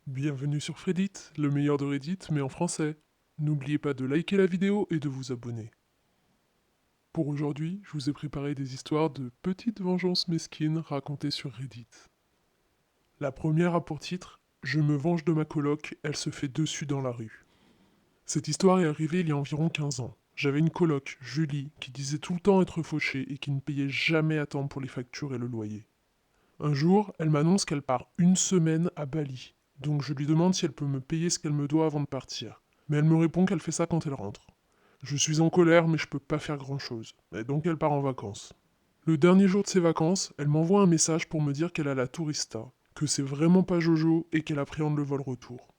Bienvenue sur Reddit, le meilleur de Reddit, mais en français. N'oubliez pas de liker la vidéo et de vous abonner. Pour aujourd'hui, je vous ai préparé des histoires de petites vengeances mesquines racontées sur Reddit. La première a pour titre Je me venge de ma coloc, elle se fait dessus dans la rue. Cette histoire est arrivée il y a environ 15 ans. J'avais une coloc, Julie, qui disait tout le temps être fauchée et qui ne payait jamais à temps pour les factures et le loyer. Un jour, elle m'annonce qu'elle part une semaine à Bali. Donc je lui demande si elle peut me payer ce qu'elle me doit avant de partir. Mais elle me répond qu'elle fait ça quand elle rentre. Je suis en colère, mais je peux pas faire grand-chose. Et donc elle part en vacances. Le dernier jour de ses vacances, elle m'envoie un message pour me dire qu'elle a la tourista, que c'est vraiment pas Jojo et qu'elle appréhende le vol retour.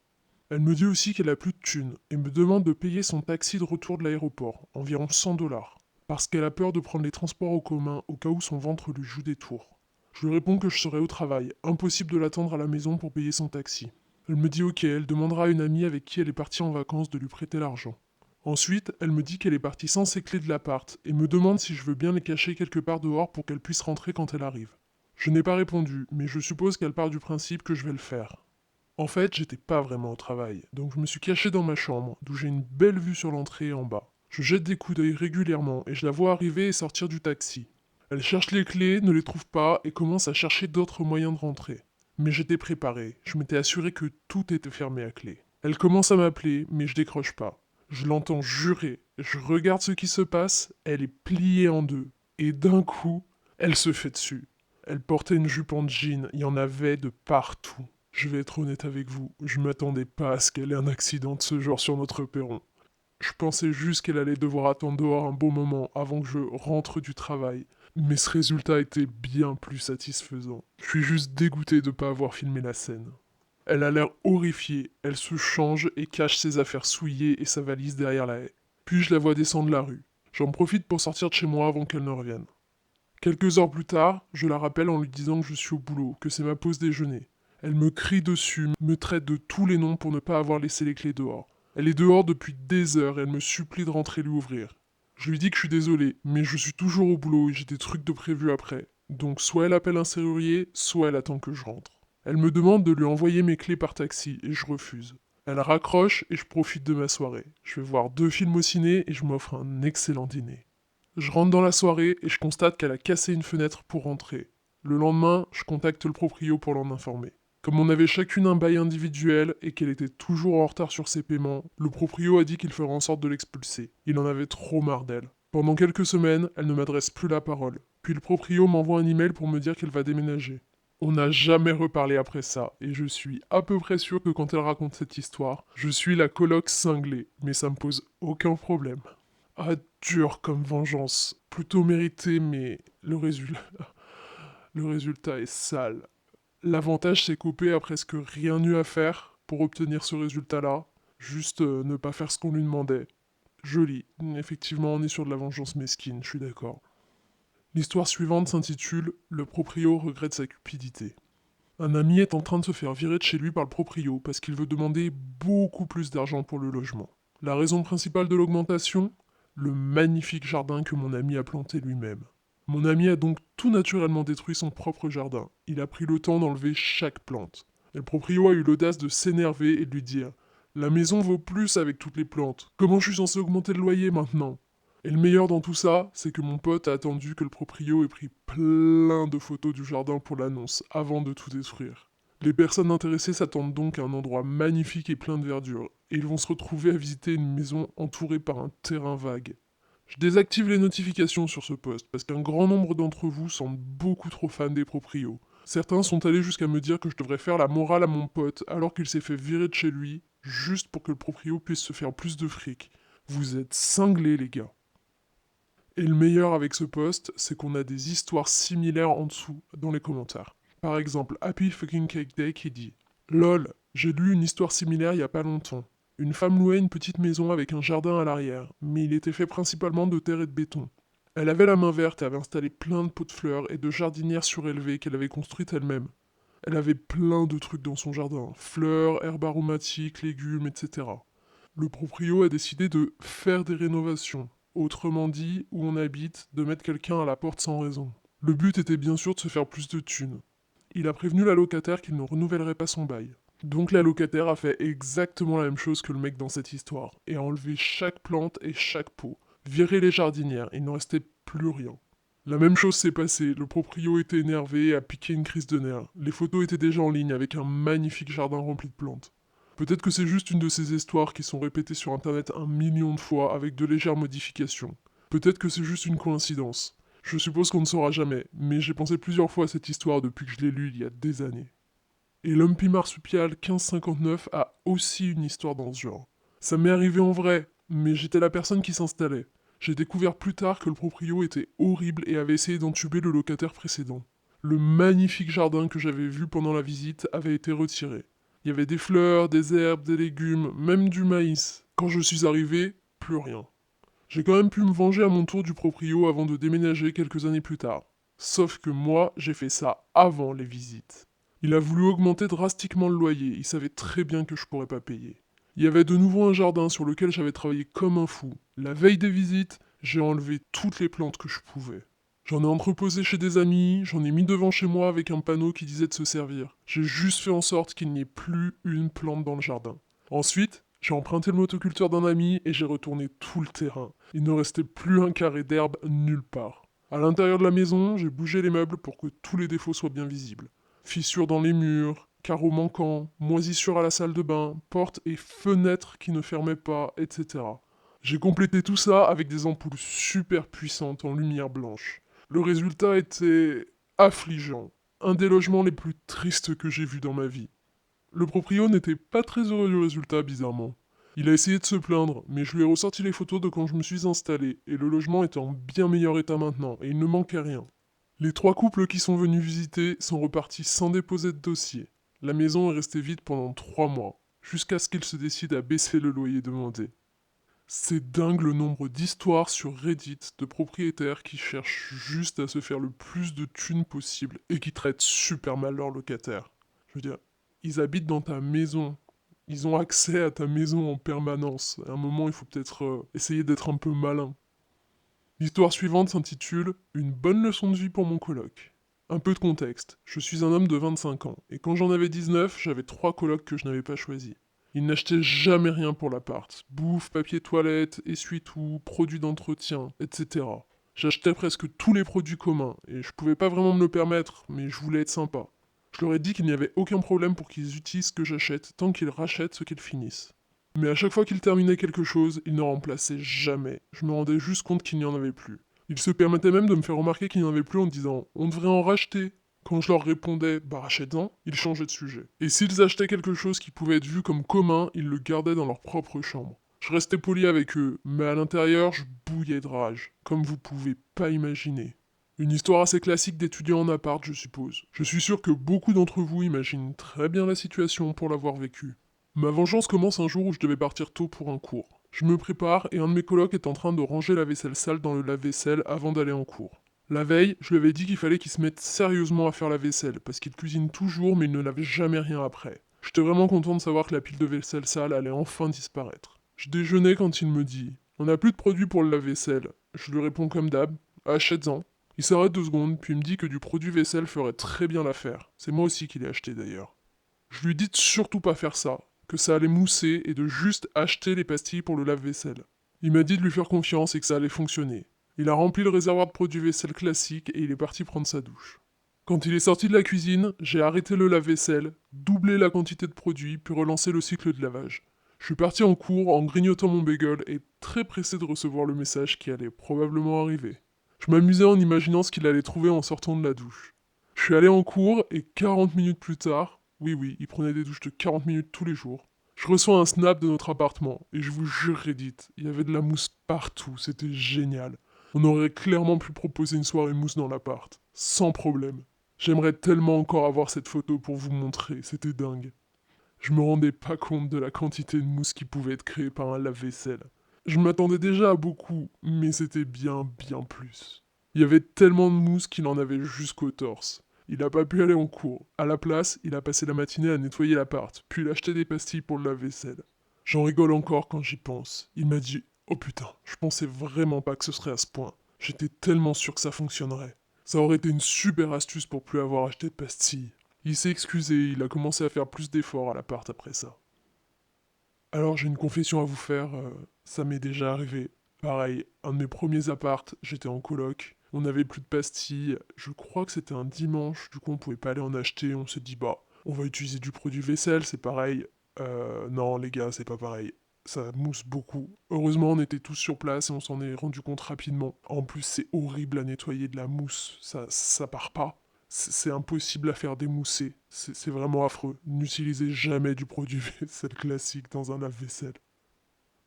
Elle me dit aussi qu'elle a plus de thunes et me demande de payer son taxi de retour de l'aéroport, environ 100 dollars, parce qu'elle a peur de prendre les transports en commun au cas où son ventre lui joue des tours. Je lui réponds que je serai au travail, impossible de l'attendre à la maison pour payer son taxi. Elle me dit ok, elle demandera à une amie avec qui elle est partie en vacances de lui prêter l'argent. Ensuite, elle me dit qu'elle est partie sans ses clés de l'appart et me demande si je veux bien les cacher quelque part dehors pour qu'elle puisse rentrer quand elle arrive. Je n'ai pas répondu, mais je suppose qu'elle part du principe que je vais le faire. En fait, j'étais pas vraiment au travail, donc je me suis caché dans ma chambre, d'où j'ai une belle vue sur l'entrée et en bas. Je jette des coups d'œil régulièrement et je la vois arriver et sortir du taxi. Elle cherche les clés, ne les trouve pas et commence à chercher d'autres moyens de rentrer. Mais j'étais préparé, je m'étais assuré que tout était fermé à clé. Elle commence à m'appeler, mais je décroche pas. Je l'entends jurer, je regarde ce qui se passe, elle est pliée en deux. Et d'un coup, elle se fait dessus. Elle portait une jupe en jean, il y en avait de partout. Je vais être honnête avec vous, je m'attendais pas à ce qu'elle ait un accident de ce genre sur notre perron. Je pensais juste qu'elle allait devoir attendre dehors un bon moment avant que je rentre du travail. Mais ce résultat était bien plus satisfaisant. Je suis juste dégoûté de ne pas avoir filmé la scène. Elle a l'air horrifiée, elle se change et cache ses affaires souillées et sa valise derrière la haie. Puis je la vois descendre la rue. J'en profite pour sortir de chez moi avant qu'elle ne revienne. Quelques heures plus tard, je la rappelle en lui disant que je suis au boulot, que c'est ma pause déjeuner. Elle me crie dessus, me traite de tous les noms pour ne pas avoir laissé les clés dehors. Elle est dehors depuis des heures et elle me supplie de rentrer lui ouvrir. Je lui dis que je suis désolé, mais je suis toujours au boulot et j'ai des trucs de prévu après. Donc soit elle appelle un serrurier, soit elle attend que je rentre. Elle me demande de lui envoyer mes clés par taxi et je refuse. Elle raccroche et je profite de ma soirée. Je vais voir 2 films au ciné et je m'offre un excellent dîner. Je rentre dans la soirée et je constate qu'elle a cassé une fenêtre pour rentrer. Le lendemain, je contacte le proprio pour l'en informer. Comme on avait chacune un bail individuel et qu'elle était toujours en retard sur ses paiements, le proprio a dit qu'il ferait en sorte de l'expulser. Il en avait trop marre d'elle. Pendant quelques semaines, elle ne m'adresse plus la parole. Puis le proprio m'envoie un email pour me dire qu'elle va déménager. On n'a jamais reparlé après ça, et je suis à peu près sûr que quand elle raconte cette histoire, je suis la coloc cinglée, mais ça me pose aucun problème. Ah, dur comme vengeance. Plutôt mérité, mais le résultat est sale. L'avantage, c'est qu'OP a presque rien eu à faire pour obtenir ce résultat-là. Juste ne pas faire ce qu'on lui demandait. Joli. Effectivement, on est sur de la vengeance mesquine, je suis d'accord. L'histoire suivante s'intitule Le proprio regrette sa cupidité. Un ami est en train de se faire virer de chez lui par le proprio parce qu'il veut demander beaucoup plus d'argent pour le logement. La raison principale de l'augmentation, le magnifique jardin que mon ami a planté lui-même. Mon ami a donc tout naturellement détruit son propre jardin. Il a pris le temps d'enlever chaque plante. Et le proprio a eu l'audace de s'énerver et de lui dire La maison vaut plus avec toutes les plantes. Comment je suis censé augmenter le loyer maintenant? Et le meilleur dans tout ça, c'est que mon pote a attendu que le proprio ait pris plein de photos du jardin pour l'annonce, avant de tout détruire. Les personnes intéressées s'attendent donc à un endroit magnifique et plein de verdure, et ils vont se retrouver à visiter une maison entourée par un terrain vague. Je désactive les notifications sur ce post, parce qu'un grand nombre d'entre vous semblent beaucoup trop fans des proprios. Certains sont allés jusqu'à me dire que je devrais faire la morale à mon pote alors qu'il s'est fait virer de chez lui, juste pour que le proprio puisse se faire plus de fric. Vous êtes cinglés les gars. Et le meilleur avec ce post, c'est qu'on a des histoires similaires en dessous, dans les commentaires. Par exemple, Happy Fucking Cake Day qui dit LOL, j'ai lu une histoire similaire il y a pas longtemps. Une femme louait une petite maison avec un jardin à l'arrière, mais il était fait principalement de terre et de béton. Elle avait la main verte et avait installé plein de pots de fleurs et de jardinières surélevées qu'elle avait construites elle-même. Elle avait plein de trucs dans son jardin, fleurs, herbes aromatiques, légumes, etc. Le proprio a décidé de faire des rénovations, autrement dit, où on habite, de mettre quelqu'un à la porte sans raison. Le but était bien sûr de se faire plus de thunes. Il a prévenu la locataire qu'il ne renouvellerait pas son bail. Donc la locataire a fait exactement la même chose que le mec dans cette histoire, et a enlevé chaque plante et chaque pot, viré les jardinières, il ne restait plus rien. La même chose s'est passée, le proprio était énervé et a piqué une crise de nerfs. Les photos étaient déjà en ligne avec un magnifique jardin rempli de plantes. Peut-être que c'est juste une de ces histoires qui sont répétées sur internet 1 million de fois avec de légères modifications. Peut-être que c'est juste une coïncidence. Je suppose qu'on ne saura jamais, mais j'ai pensé plusieurs fois à cette histoire depuis que je l'ai lue il y a des années. Et l'Humpy marsupial 1559 a aussi une histoire dans ce genre. Ça m'est arrivé en vrai, mais j'étais la personne qui s'installait. J'ai découvert plus tard que le proprio était horrible et avait essayé d'entuber le locataire précédent. Le magnifique jardin que j'avais vu pendant la visite avait été retiré. Il y avait des fleurs, des herbes, des légumes, même du maïs. Quand je suis arrivé, plus rien. J'ai quand même pu me venger à mon tour du proprio avant de déménager quelques années plus tard. Sauf que moi, j'ai fait ça avant les visites. Il a voulu augmenter drastiquement le loyer, il savait très bien que je pourrais pas payer. Il y avait de nouveau un jardin sur lequel j'avais travaillé comme un fou. La veille des visites, j'ai enlevé toutes les plantes que je pouvais. J'en ai entreposé chez des amis, j'en ai mis devant chez moi avec un panneau qui disait de se servir. J'ai juste fait en sorte qu'il n'y ait plus une plante dans le jardin. Ensuite, j'ai emprunté le motoculteur d'un ami et j'ai retourné tout le terrain. Il ne restait plus un carré d'herbe nulle part. À l'intérieur de la maison, j'ai bougé les meubles pour que tous les défauts soient bien visibles. Fissures dans les murs, carreaux manquants, moisissures à la salle de bain, portes et fenêtres qui ne fermaient pas, etc. J'ai complété tout ça avec des ampoules super puissantes en lumière blanche. Le résultat était affligeant. Un des logements les plus tristes que j'ai vus dans ma vie. Le proprio n'était pas très heureux du résultat, bizarrement. Il a essayé de se plaindre, mais je lui ai ressorti les photos de quand je me suis installé, et le logement est en bien meilleur état maintenant, et il ne manquait rien. Les 3 couples qui sont venus visiter sont repartis sans déposer de dossier. La maison est restée vide pendant 3 mois, jusqu'à ce qu'ils se décident à baisser le loyer demandé. C'est dingue le nombre d'histoires sur Reddit de propriétaires qui cherchent juste à se faire le plus de thunes possible et qui traitent super mal leurs locataires. Je veux dire, ils habitent dans ta maison. Ils ont accès à ta maison en permanence. À un moment, il faut peut-être essayer d'être un peu malin. L'histoire suivante s'intitule Une bonne leçon de vie pour mon coloc. Un peu de contexte. Je suis un homme de 25 ans, et quand j'en avais 19, j'avais 3 colocs que je n'avais pas choisis. Ils n'achetaient jamais rien pour l'appart. Bouffe, papier toilette, essuie-tout, produits d'entretien, etc. J'achetais presque tous les produits communs, et je pouvais pas vraiment me le permettre, mais je voulais être sympa. Je leur ai dit qu'il n'y avait aucun problème pour qu'ils utilisent ce que j'achète, tant qu'ils rachètent ce qu'ils finissent. Mais à chaque fois qu'ils terminaient quelque chose, ils ne remplaçaient jamais. Je me rendais juste compte qu'il n'y en avait plus. Ils se permettaient même de me faire remarquer qu'il n'y en avait plus en disant On devrait en racheter. Quand je leur répondais Bah rachète-en, ils changeaient de sujet. Et s'ils achetaient quelque chose qui pouvait être vu comme commun, ils le gardaient dans leur propre chambre. Je restais poli avec eux, mais à l'intérieur, je bouillais de rage, comme vous pouvez pas imaginer. Une histoire assez classique d'étudiant en appart, je suppose. Je suis sûr que beaucoup d'entre vous imaginent très bien la situation pour l'avoir vécue. Ma vengeance commence un jour où je devais partir tôt pour un cours. Je me prépare et un de mes colocs est en train de ranger la vaisselle sale dans le lave-vaisselle avant d'aller en cours. La veille, je lui avais dit qu'il fallait qu'il se mette sérieusement à faire la vaisselle, parce qu'il cuisine toujours mais il ne lave jamais rien après. J'étais vraiment content de savoir que la pile de vaisselle sale allait enfin disparaître. Je déjeunais quand il me dit On n'a plus de produit pour le lave-vaisselle. Je lui réponds comme d'hab Achète-en. Il s'arrête 2 secondes, puis il me dit que du produit vaisselle ferait très bien l'affaire. C'est moi aussi qui l'ai acheté d'ailleurs. Je lui dis de surtout pas faire ça, que ça allait mousser et de juste acheter les pastilles pour le lave-vaisselle. Il m'a dit de lui faire confiance et que ça allait fonctionner. Il a rempli le réservoir de produits vaisselle classique et il est parti prendre sa douche. Quand il est sorti de la cuisine, j'ai arrêté le lave-vaisselle, doublé la quantité de produits, puis relancé le cycle de lavage. Je suis parti en cours en grignotant mon bagel et très pressé de recevoir le message qui allait probablement arriver. Je m'amusais en imaginant ce qu'il allait trouver en sortant de la douche. Je suis allé en cours et 40 minutes plus tard, oui oui, il prenait des douches de 40 minutes tous les jours, je reçois un snap de notre appartement et je vous jure Reddit, il y avait de la mousse partout, c'était génial. On aurait clairement pu proposer une soirée mousse dans l'appart, sans problème. J'aimerais tellement encore avoir cette photo pour vous montrer, c'était dingue. Je me rendais pas compte de la quantité de mousse qui pouvait être créée par un lave-vaisselle. Je m'attendais déjà à beaucoup, mais c'était bien, bien plus. Il y avait tellement de mousse qu'il en avait jusqu'au torse. Il n'a pas pu aller en cours. À la place, il a passé la matinée à nettoyer l'appart, puis il a acheté des pastilles pour le lave-vaisselle. J'en rigole encore quand j'y pense. Il m'a dit Oh putain, je pensais vraiment pas que ce serait à ce point. J'étais tellement sûr que ça fonctionnerait. Ça aurait été une super astuce pour plus avoir acheté de pastilles. Il s'est excusé, il a commencé à faire plus d'efforts à l'appart après ça. Alors j'ai une confession à vous faire, ça m'est déjà arrivé. Pareil, un de mes premiers apparts, j'étais en coloc, on n'avait plus de pastilles, je crois que c'était un dimanche, du coup on pouvait pas aller en acheter, on s'est dit bah, on va utiliser du produit vaisselle, c'est pareil. Non les gars, c'est pas pareil. Ça mousse beaucoup. Heureusement, on était tous sur place et on s'en est rendu compte rapidement. En plus, c'est horrible à nettoyer de la mousse, ça part pas. C'est impossible à faire démousser. C'est vraiment affreux. N'utilisez jamais du produit vaisselle classique dans un lave-vaisselle.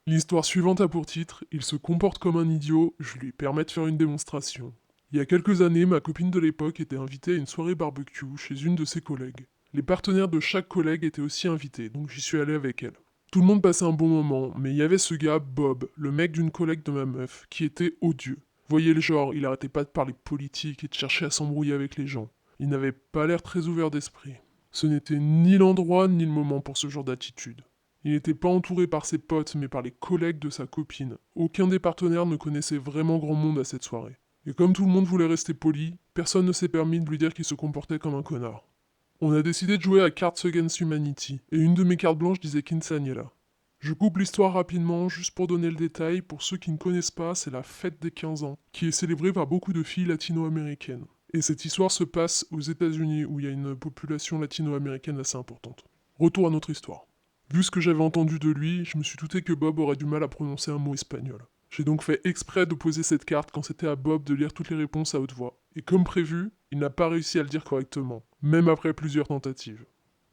L'histoire suivante a pour titre Il se comporte comme un idiot, je lui permets de faire une démonstration. Il y a quelques années, ma copine de l'époque était invitée à une soirée barbecue chez une de ses collègues. Les partenaires de chaque collègue étaient aussi invités, donc j'y suis allé avec elle. Tout le monde passait un bon moment, mais il y avait ce gars, Bob, le mec d'une collègue de ma meuf, qui était odieux. Voyez le genre, il arrêtait pas de parler politique et de chercher à s'embrouiller avec les gens. Il n'avait pas l'air très ouvert d'esprit. Ce n'était ni l'endroit ni le moment pour ce genre d'attitude. Il n'était pas entouré par ses potes, mais par les collègues de sa copine. Aucun des partenaires ne connaissait vraiment grand monde à cette soirée. Et comme tout le monde voulait rester poli, personne ne s'est permis de lui dire qu'il se comportait comme un connard. On a décidé de jouer à Cards Against Humanity, et une de mes cartes blanches disait Quinceañera. Je coupe l'histoire rapidement, juste pour donner le détail, pour ceux qui ne connaissent pas, c'est la fête des 15 ans, qui est célébrée par beaucoup de filles latino-américaines. Et cette histoire se passe aux États-Unis, où il y a une population latino-américaine assez importante. Retour à notre histoire. Vu ce que j'avais entendu de lui, je me suis douté que Bob aurait du mal à prononcer un mot espagnol. J'ai donc fait exprès de poser cette carte quand c'était à Bob de lire toutes les réponses à haute voix. Et comme prévu, il n'a pas réussi à le dire correctement, même après plusieurs tentatives.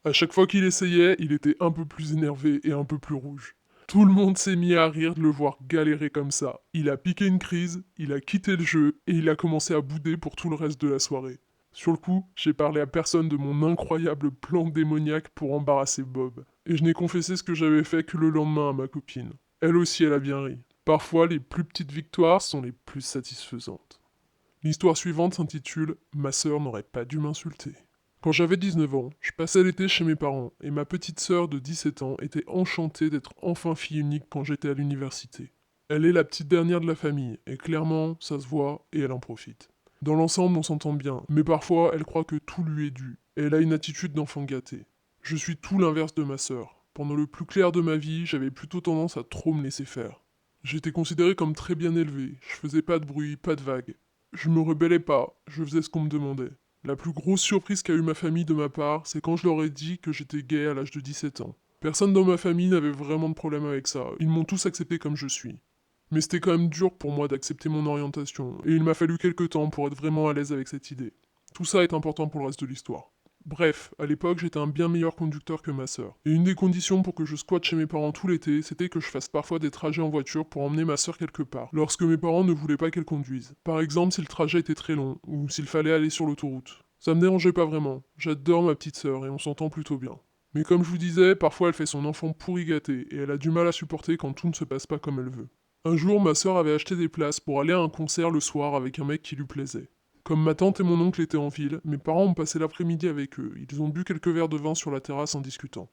À chaque fois qu'il essayait, il était un peu plus énervé et un peu plus rouge. Tout le monde s'est mis à rire de le voir galérer comme ça. Il a piqué une crise, il a quitté le jeu et il a commencé à bouder pour tout le reste de la soirée. Sur le coup, j'ai parlé à personne de mon incroyable plan démoniaque pour embarrasser Bob. Et je n'ai confessé ce que j'avais fait que le lendemain à ma copine. Elle aussi, elle a bien ri. Parfois, les plus petites victoires sont les plus satisfaisantes. L'histoire suivante s'intitule Ma sœur n'aurait pas dû m'insulter. Quand j'avais 19 ans, je passais l'été chez mes parents et ma petite sœur de 17 ans était enchantée d'être enfin fille unique quand j'étais à l'université. Elle est la petite dernière de la famille et clairement, ça se voit et elle en profite. Dans l'ensemble, on s'entend bien, mais parfois, elle croit que tout lui est dû et elle a une attitude d'enfant gâté. Je suis tout l'inverse de ma sœur. Pendant le plus clair de ma vie, j'avais plutôt tendance à trop me laisser faire. J'étais considéré comme très bien élevé, je faisais pas de bruit, pas de vagues. Je me rebellais pas, je faisais ce qu'on me demandait. La plus grosse surprise qu'a eu ma famille de ma part, c'est quand je leur ai dit que j'étais gay à l'âge de 17 ans. Personne dans ma famille n'avait vraiment de problème avec ça, ils m'ont tous accepté comme je suis. Mais c'était quand même dur pour moi d'accepter mon orientation, et il m'a fallu quelques temps pour être vraiment à l'aise avec cette idée. Tout ça est important pour le reste de l'histoire. Bref, à l'époque, j'étais un bien meilleur conducteur que ma sœur. Et une des conditions pour que je squatte chez mes parents tout l'été, c'était que je fasse parfois des trajets en voiture pour emmener ma sœur quelque part, lorsque mes parents ne voulaient pas qu'elle conduise. Par exemple, si le trajet était très long, ou s'il fallait aller sur l'autoroute. Ça me dérangeait pas vraiment. J'adore ma petite sœur et on s'entend plutôt bien. Mais comme je vous disais, parfois elle fait son enfant pourri gâté, et elle a du mal à supporter quand tout ne se passe pas comme elle veut. Un jour, ma sœur avait acheté des places pour aller à un concert le soir avec un mec qui lui plaisait. Comme ma tante et mon oncle étaient en ville, mes parents ont passé l'après-midi avec eux. Ils ont bu quelques verres de vin sur la terrasse en discutant.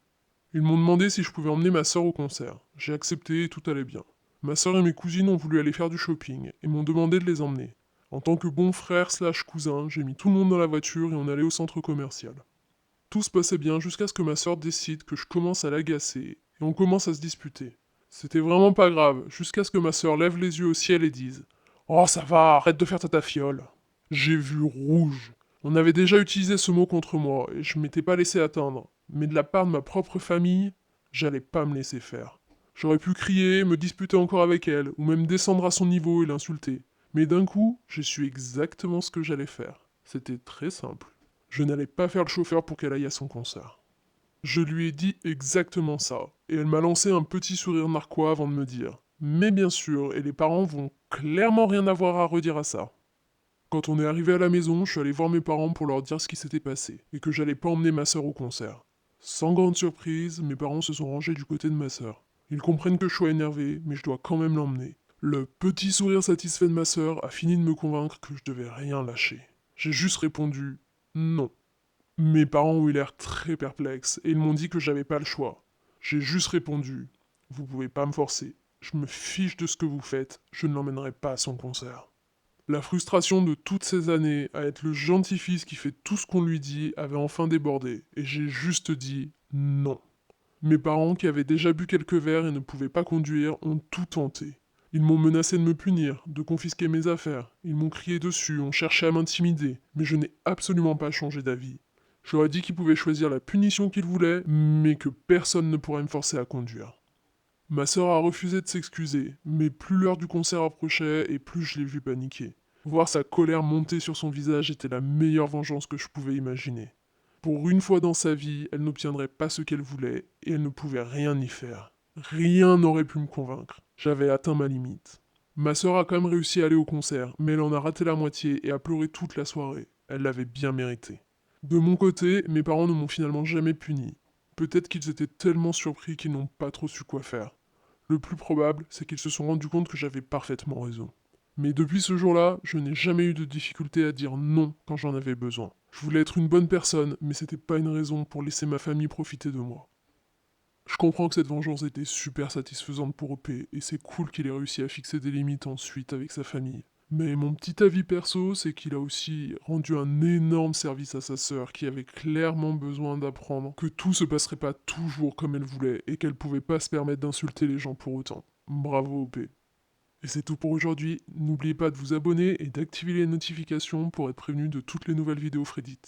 Ils m'ont demandé si je pouvais emmener ma sœur au concert. J'ai accepté et tout allait bien. Ma sœur et mes cousines ont voulu aller faire du shopping et m'ont demandé de les emmener. En tant que bon frère slash cousin, j'ai mis tout le monde dans la voiture et on allait au centre commercial. Tout se passait bien jusqu'à ce que ma sœur décide que je commence à l'agacer et on commence à se disputer. C'était vraiment pas grave, jusqu'à ce que ma sœur lève les yeux au ciel et dise Oh ça va, arrête de faire ta fiole. J'ai vu rouge. On avait déjà utilisé ce mot contre moi, et je m'étais pas laissé atteindre. Mais de la part de ma propre famille, j'allais pas me laisser faire. J'aurais pu crier, me disputer encore avec elle, ou même descendre à son niveau et l'insulter. Mais d'un coup, j'ai su exactement ce que j'allais faire. C'était très simple. Je n'allais pas faire le chauffeur pour qu'elle aille à son concert. Je lui ai dit exactement ça, et elle m'a lancé un petit sourire narquois avant de me dire Mais bien sûr, et les parents vont clairement rien avoir à redire à ça. Quand on est arrivé à la maison, je suis allé voir mes parents pour leur dire ce qui s'était passé, et que j'allais pas emmener ma sœur au concert. Sans grande surprise, mes parents se sont rangés du côté de ma sœur. Ils comprennent que je sois énervé, mais je dois quand même l'emmener. Le petit sourire satisfait de ma sœur a fini de me convaincre que je devais rien lâcher. J'ai juste répondu non. Mes parents ont eu l'air très perplexes, et ils m'ont dit que j'avais pas le choix. J'ai juste répondu Vous pouvez pas me forcer. Je me fiche de ce que vous faites, je ne l'emmènerai pas à son concert. La frustration de toutes ces années à être le gentil fils qui fait tout ce qu'on lui dit avait enfin débordé, et j'ai juste dit non. Mes parents, qui avaient déjà bu quelques verres et ne pouvaient pas conduire, ont tout tenté. Ils m'ont menacé de me punir, de confisquer mes affaires, ils m'ont crié dessus, ont cherché à m'intimider, mais je n'ai absolument pas changé d'avis. Je leur ai dit qu'ils pouvaient choisir la punition qu'ils voulaient, mais que personne ne pourrait me forcer à conduire. Ma sœur a refusé de s'excuser, mais plus l'heure du concert approchait et plus je l'ai vue paniquer. Voir sa colère monter sur son visage était la meilleure vengeance que je pouvais imaginer. Pour une fois dans sa vie, elle n'obtiendrait pas ce qu'elle voulait, et elle ne pouvait rien y faire. Rien n'aurait pu me convaincre. J'avais atteint ma limite. Ma sœur a quand même réussi à aller au concert, mais elle en a raté la moitié et a pleuré toute la soirée. Elle l'avait bien mérité. De mon côté, mes parents ne m'ont finalement jamais puni. Peut-être qu'ils étaient tellement surpris qu'ils n'ont pas trop su quoi faire. Le plus probable, c'est qu'ils se sont rendus compte que j'avais parfaitement raison. Mais depuis ce jour-là, je n'ai jamais eu de difficulté à dire non quand j'en avais besoin. Je voulais être une bonne personne, mais c'était pas une raison pour laisser ma famille profiter de moi. Je comprends que cette vengeance était super satisfaisante pour OP, et c'est cool qu'il ait réussi à fixer des limites ensuite avec sa famille. Mais mon petit avis perso, c'est qu'il a aussi rendu un énorme service à sa sœur, qui avait clairement besoin d'apprendre que tout se passerait pas toujours comme elle voulait, et qu'elle pouvait pas se permettre d'insulter les gens pour autant. Bravo OP. Et c'est tout pour aujourd'hui, n'oubliez pas de vous abonner et d'activer les notifications pour être prévenu de toutes les nouvelles vidéos Fredit.